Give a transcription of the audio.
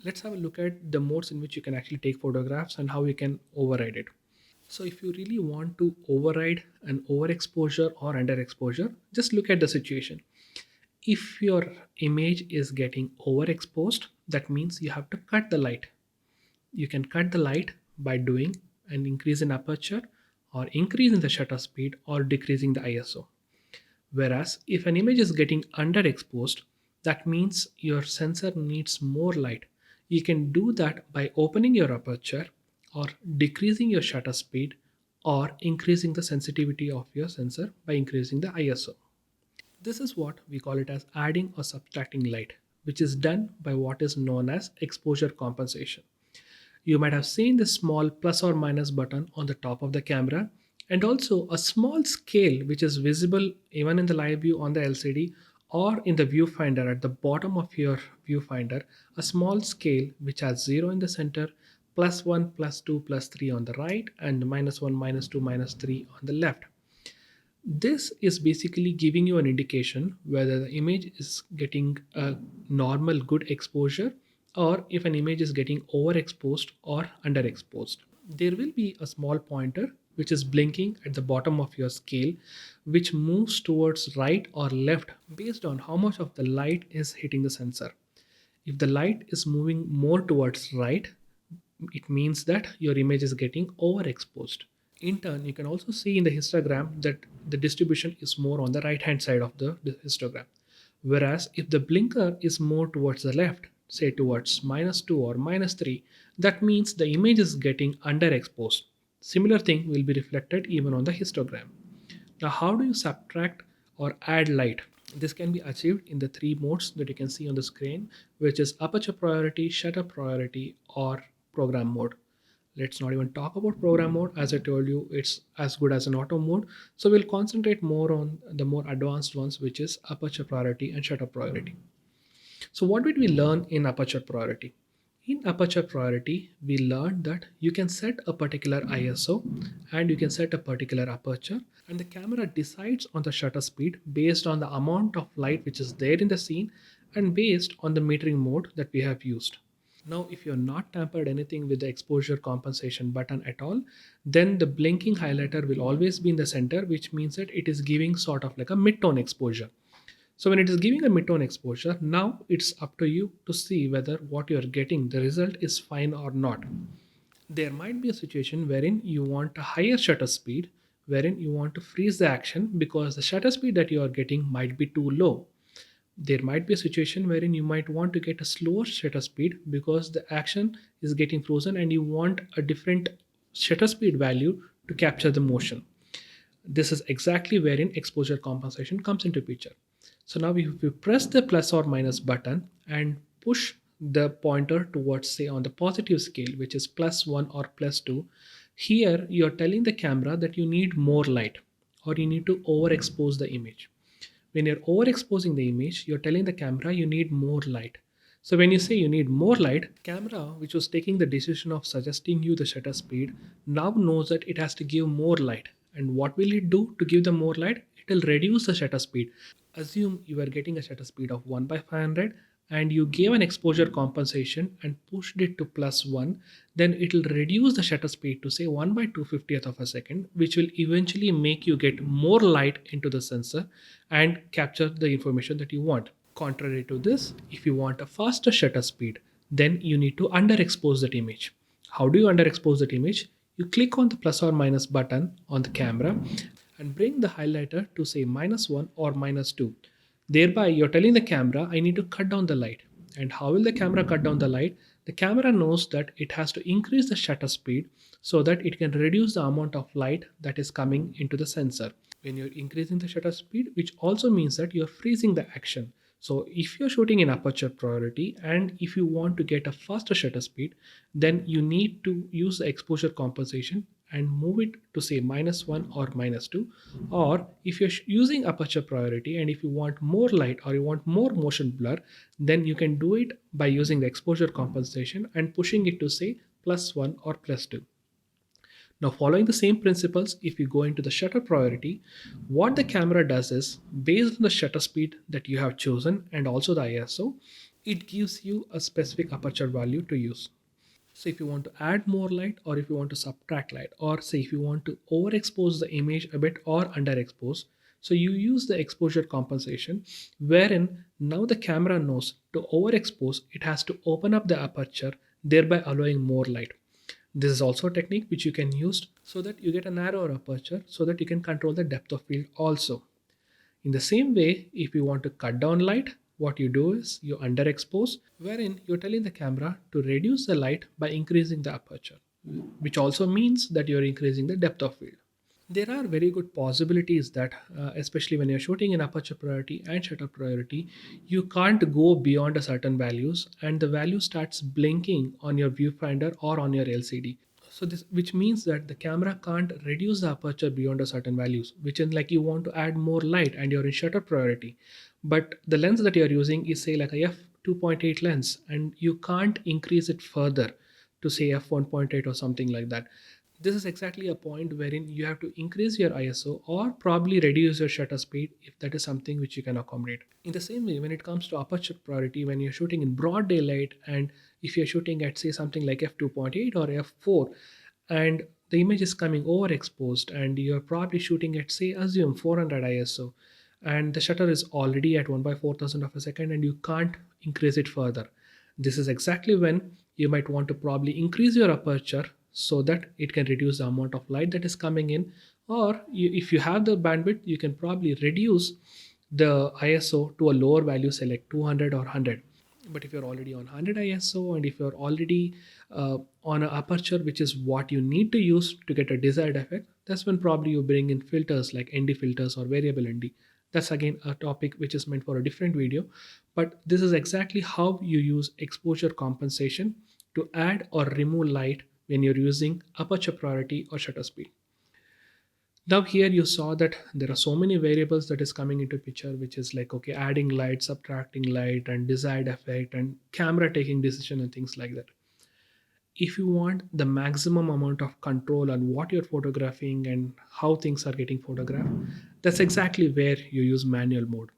Let's have a look at the modes in which you can actually take photographs and how you can override it. So if you really want to override an overexposure or underexposure, just look at the situation. If your image is getting overexposed, that means you have to cut the light. You can cut the light by doing an increase in aperture or increase in the shutter speed or decreasing the ISO. Whereas if an image is getting underexposed, that means your sensor needs more light. You can do that by opening your aperture or decreasing your shutter speed or increasing the sensitivity of your sensor by increasing the ISO. This is what we call it as adding or subtracting light, which is done by what is known as exposure compensation. You might have seen the small plus or minus button on the top of the camera and also a small scale which is visible even in the live view on the LCD or in the viewfinder at the bottom of your viewfinder, a small scale which has 0 in the center, plus 1, plus 2, plus 3 on the right, and minus 1, minus 2, minus 3 on the left. This is basically giving you an indication whether the image is getting a normal good exposure or if an image is getting overexposed or underexposed. There will be a small pointer which is blinking at the bottom of your scale, which moves towards right or left based on how much of the light is hitting the sensor. If the light is moving more towards right, it means that your image is getting overexposed. In turn, you can also see in the histogram that the distribution is more on the right hand side of the histogram. Whereas if the blinker is more towards the left, say towards -2 or -3, that means the image is getting underexposed. Similar thing will be reflected even on the histogram. Now, how do you subtract or add light? This can be achieved in the three modes that you can see on the screen, which is aperture priority, shutter priority, or program mode. Let's not even talk about program mode. As I told you, it's as good as an auto mode. So we'll concentrate more on the more advanced ones, which is aperture priority and shutter priority. So what did we learn in aperture priority? In aperture priority, we learned that you can set a particular ISO and you can set a particular aperture, and the camera decides on the shutter speed based on the amount of light which is there in the scene and based on the metering mode that we have used. Now, if you're not tampered anything with the exposure compensation button at all, then the blinking highlighter will always be in the center, which means that it is giving sort of like a mid-tone exposure. So when it is giving a mid-tone exposure, now it's up to you to see whether what you're getting, the result is fine or not. There might be a situation wherein you want a higher shutter speed, wherein you want to freeze the action because the shutter speed that you are getting might be too low. There might be a situation wherein you might want to get a slower shutter speed because the action is getting frozen and you want a different shutter speed value to capture the motion. This is exactly wherein exposure compensation comes into picture. So now if you press the plus or minus button and push the pointer towards, say, on the positive scale, which is +1 or +2, here you're telling the camera that you need more light or you need to overexpose the image. When you're overexposing the image, you're telling the camera you need more light. So when you say you need more light, camera, which was taking the decision of suggesting you the shutter speed, now knows that it has to give more light. And what will it do to give the more light? It will reduce the shutter speed. Assume you are getting a shutter speed of 1 by 500 and you gave an exposure compensation and pushed it to +1, then it will reduce the shutter speed to say 1 by 250th of a second, which will eventually make you get more light into the sensor and capture the information that you want. Contrary to this, if you want a faster shutter speed, then you need to underexpose that image. How do you underexpose that image? You click on the plus or minus button on the camera and bring the highlighter to say -1 or -2. Thereby, you're telling the camera, I need to cut down the light. And how will the camera cut down the light? The camera knows that it has to increase the shutter speed so that it can reduce the amount of light that is coming into the sensor. When you're increasing the shutter speed, which also means that you're freezing the action. So if you're shooting in aperture priority and if you want to get a faster shutter speed, then you need to use the exposure compensation and move it to say -1 or -2. Or if you're using aperture priority and if you want more light or you want more motion blur, then you can do it by using the exposure compensation and pushing it to say +1 or +2. Now, following the same principles, if you go into the shutter priority, what the camera does is based on the shutter speed that you have chosen and also the ISO, it gives you a specific aperture value to use. So if you want to add more light, or if you want to subtract light, or say if you want to overexpose the image a bit or underexpose, so you use the exposure compensation, wherein now the camera knows to overexpose, it has to open up the aperture, thereby allowing more light. This is also a technique which you can use so that you get a narrower aperture so that you can control the depth of field also. In the same way, if you want to cut down light, what you do is you underexpose, wherein you're telling the camera to reduce the light by increasing the aperture, which also means that you're increasing the depth of field. There are very good possibilities that, especially when you're shooting in aperture priority and shutter priority, you can't go beyond a certain values and the value starts blinking on your viewfinder or on your LCD. So this, which means that the camera can't reduce the aperture beyond a certain values, which is like you want to add more light and you're in shutter priority, but the lens that you're using is say like a f 2.8 lens and you can't increase it further to say f 1.8 or something like that. This is exactly a point wherein you have to increase your ISO or probably reduce your shutter speed if that is something which you can accommodate. In the same way, when it comes to aperture priority, when you're shooting in broad daylight and if you're shooting at say something like f2.8 or f4 and the image is coming overexposed and you're probably shooting at say assume 400 ISO and the shutter is already at 1 by 4000 of a second and you can't increase it further. This is exactly when you might want to probably increase your aperture so that it can reduce the amount of light that is coming in, or if you have the bandwidth you can probably reduce the ISO to a lower value, say like 200 or 100. But if you're already on 100 ISO and if you're already on an aperture which is what you need to use to get a desired effect, that's when probably you bring in filters like ND filters or variable ND. That's again a topic which is meant for a different video, but this is exactly how you use exposure compensation to add or remove light when you're using aperture priority or shutter speed. Now here you saw that there are so many variables that is coming into picture, which is like, okay, adding light, subtracting light and desired effect and camera taking decision and things like that. If you want the maximum amount of control on what you're photographing and how things are getting photographed, that's exactly where you use manual mode.